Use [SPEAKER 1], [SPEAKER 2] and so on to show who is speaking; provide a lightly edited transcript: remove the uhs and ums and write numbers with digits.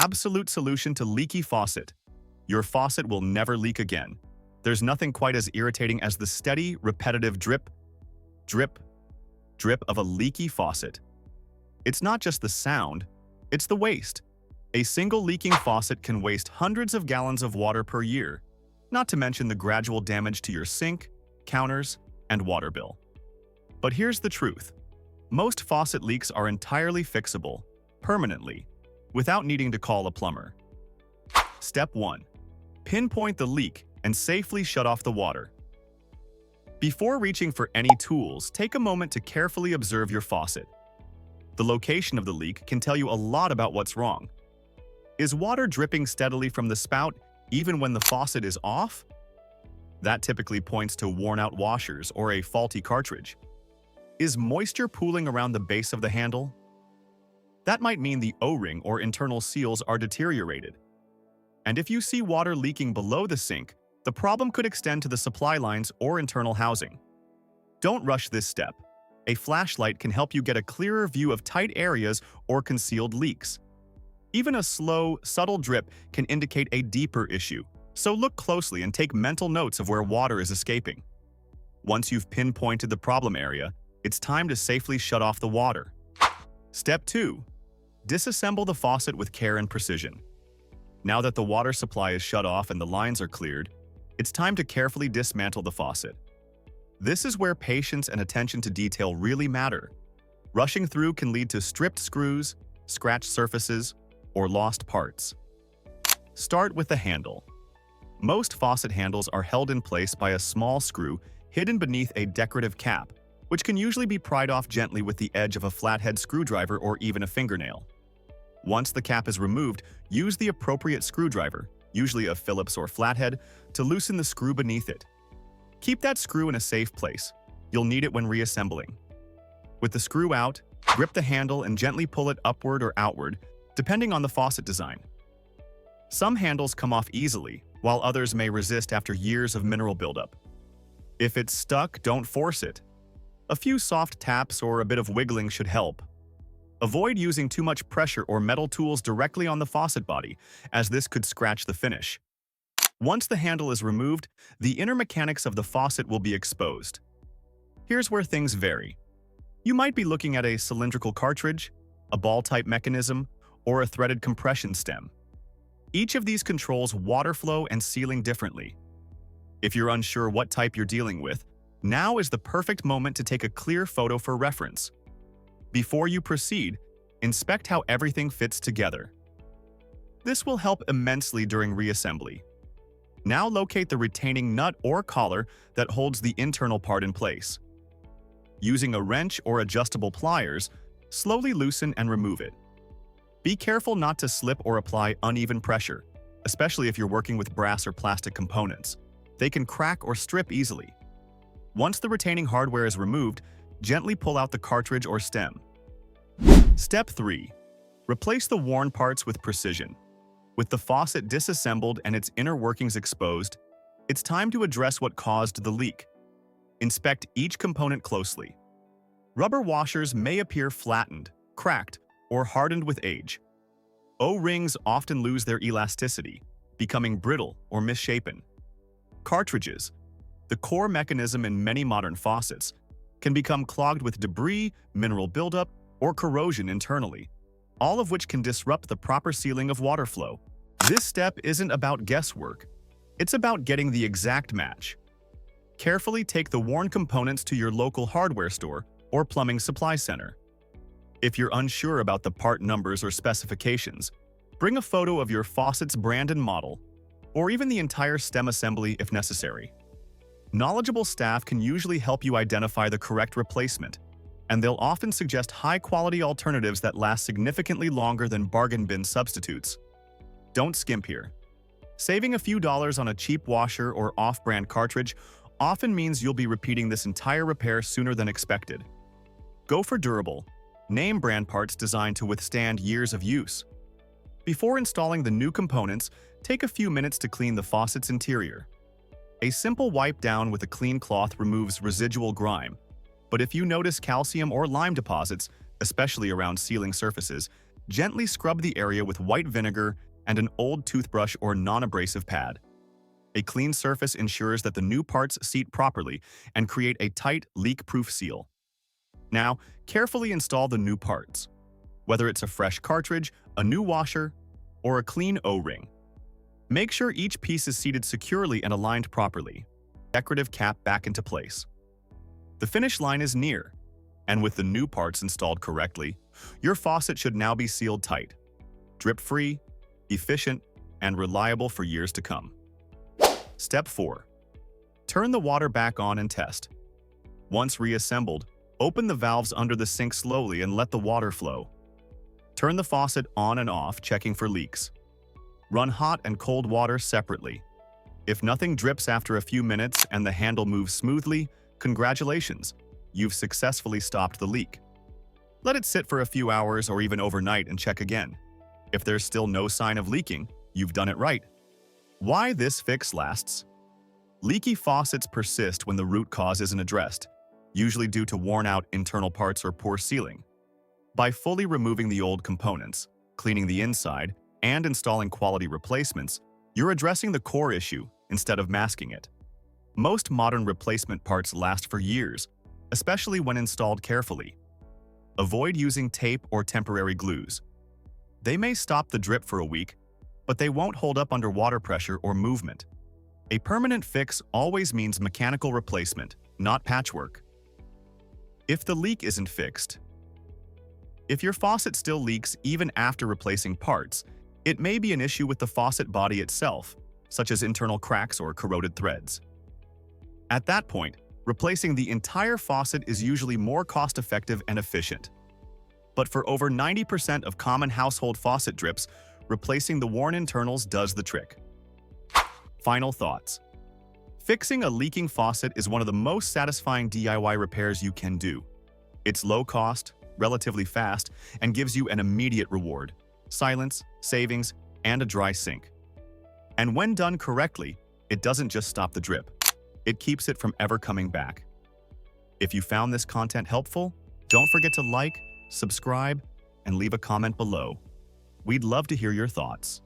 [SPEAKER 1] absolute solution to leaky faucet. Your faucet will never leak again. There's nothing quite as irritating as the steady, repetitive drip, drip, drip of a leaky faucet. It's not just the sound, it's the waste. A single leaking faucet can waste hundreds of gallons of water per year, not to mention the gradual damage to your sink, counters, and water bill. But here's the truth. Most faucet leaks are entirely fixable, permanently, without needing to call a plumber. Step 1. Pinpoint the leak and safely shut off the water. Before reaching for any tools, take a moment to carefully observe your faucet. The location of the leak can tell you a lot about what's wrong. Is water dripping steadily from the spout even when the faucet is off? That typically points to worn-out washers or a faulty cartridge. Is moisture pooling around the base of the handle? That might mean the O-ring or internal seals are deteriorated. And if you see water leaking below the sink, the problem could extend to the supply lines or internal housing. Don't rush this step. A flashlight can help you get a clearer view of tight areas or concealed leaks. Even a slow, subtle drip can indicate a deeper issue, so look closely and take mental notes of where water is escaping. Once you've pinpointed the problem area, it's time to safely shut off the water. Step 2. Disassemble the faucet with care and precision. Now that the water supply is shut off and the lines are cleared, it's time to carefully dismantle the faucet. This is where patience and attention to detail really matter. Rushing through can lead to stripped screws, scratched surfaces, or lost parts. Start with the handle. Most faucet handles are held in place by a small screw hidden beneath a decorative cap, which can usually be pried off gently with the edge of a flathead screwdriver or even a fingernail. Once the cap is removed, use the appropriate screwdriver, usually a Phillips or flathead, to loosen the screw beneath it. Keep that screw in a safe place. You'll need it when reassembling. With the screw out, grip the handle and gently pull it upward or outward, depending on the faucet design. Some handles come off easily, while others may resist after years of mineral buildup. If it's stuck, don't force it. A few soft taps or a bit of wiggling should help. Avoid using too much pressure or metal tools directly on the faucet body, as this could scratch the finish. Once the handle is removed, the inner mechanics of the faucet will be exposed. Here's where things vary. You might be looking at a cylindrical cartridge, a ball-type mechanism, or a threaded compression stem. Each of these controls water flow and sealing differently. If you're unsure what type you're dealing with, now is the perfect moment to take a clear photo for reference. Before you proceed, inspect how everything fits together. This will help immensely during reassembly. Now locate the retaining nut or collar that holds the internal part in place. Using a wrench or adjustable pliers, slowly loosen and remove it. Be careful not to slip or apply uneven pressure, especially if you're working with brass or plastic components. They can crack or strip easily. Once the retaining hardware is removed, gently pull out the cartridge or stem. Step 3. Replace the worn parts with precision. With the faucet disassembled and its inner workings exposed, it's time to address what caused the leak. Inspect each component closely. Rubber washers may appear flattened, cracked, or hardened with age. O-rings often lose their elasticity, becoming brittle or misshapen. Cartridges, the core mechanism in many modern faucets, can become clogged with debris, mineral buildup, or corrosion internally, all of which can disrupt the proper sealing of water flow. This step isn't about guesswork. It's about getting the exact match. Carefully take the worn components to your local hardware store or plumbing supply center. If you're unsure about the part numbers or specifications, bring a photo of your faucet's brand and model, or even the entire stem assembly if necessary. Knowledgeable staff can usually help you identify the correct replacement, and they'll often suggest high-quality alternatives that last significantly longer than bargain bin substitutes. Don't skimp here. Saving a few dollars on a cheap washer or off-brand cartridge often means you'll be repeating this entire repair sooner than expected. Go for durable, name brand parts designed to withstand years of use. Before installing the new components, take a few minutes to clean the faucet's interior. A simple wipe down with a clean cloth removes residual grime, but if you notice calcium or lime deposits, especially around sealing surfaces, Gently scrub the area with white vinegar and an old toothbrush or non-abrasive pad. A clean surface ensures that the new parts seat properly and create a tight, leak-proof seal. Now, carefully install the new parts. Whether it's a fresh cartridge, a new washer, or a clean O-ring. Make sure each piece is seated securely and aligned properly. Decorative cap back into place. The finish line is near, and with the new parts installed correctly, your faucet should now be sealed tight, drip-free, efficient, and reliable for years to come. Step 4. Turn the water back on and test. Once reassembled, open the valves under the sink slowly and let the water flow. Turn the faucet on and off, checking for leaks. Run hot and cold water separately. If nothing drips after a few minutes and the handle moves smoothly, congratulations, you've successfully stopped the leak. Let it sit for a few hours or even overnight and check again. If there's still no sign of leaking, you've done it right. Why this fix lasts? Leaky faucets persist when the root cause isn't addressed, usually due to worn-out internal parts or poor sealing. By fully removing the old components, cleaning the inside, and installing quality replacements, you're addressing the core issue instead of masking it. Most modern replacement parts last for years, especially when installed carefully. Avoid using tape or temporary glues. They may stop the drip for a week, but they won't hold up under water pressure or movement. A permanent fix always means mechanical replacement, not patchwork. If the leak isn't fixed, if your faucet still leaks even after replacing parts, it may be an issue with the faucet body itself, such as internal cracks or corroded threads. At that point, replacing the entire faucet is usually more cost-effective and efficient. But for over 90% of common household faucet drips, replacing the worn internals does the trick. Final thoughts. Fixing a leaking faucet is one of the most satisfying DIY repairs you can do. It's low cost, relatively fast, and gives you an immediate reward: silence, savings, and a dry sink. And when done correctly, it doesn't just stop the drip. It keeps it from ever coming back. If you found this content helpful, don't forget to like, subscribe, and leave a comment below. We'd love to hear your thoughts.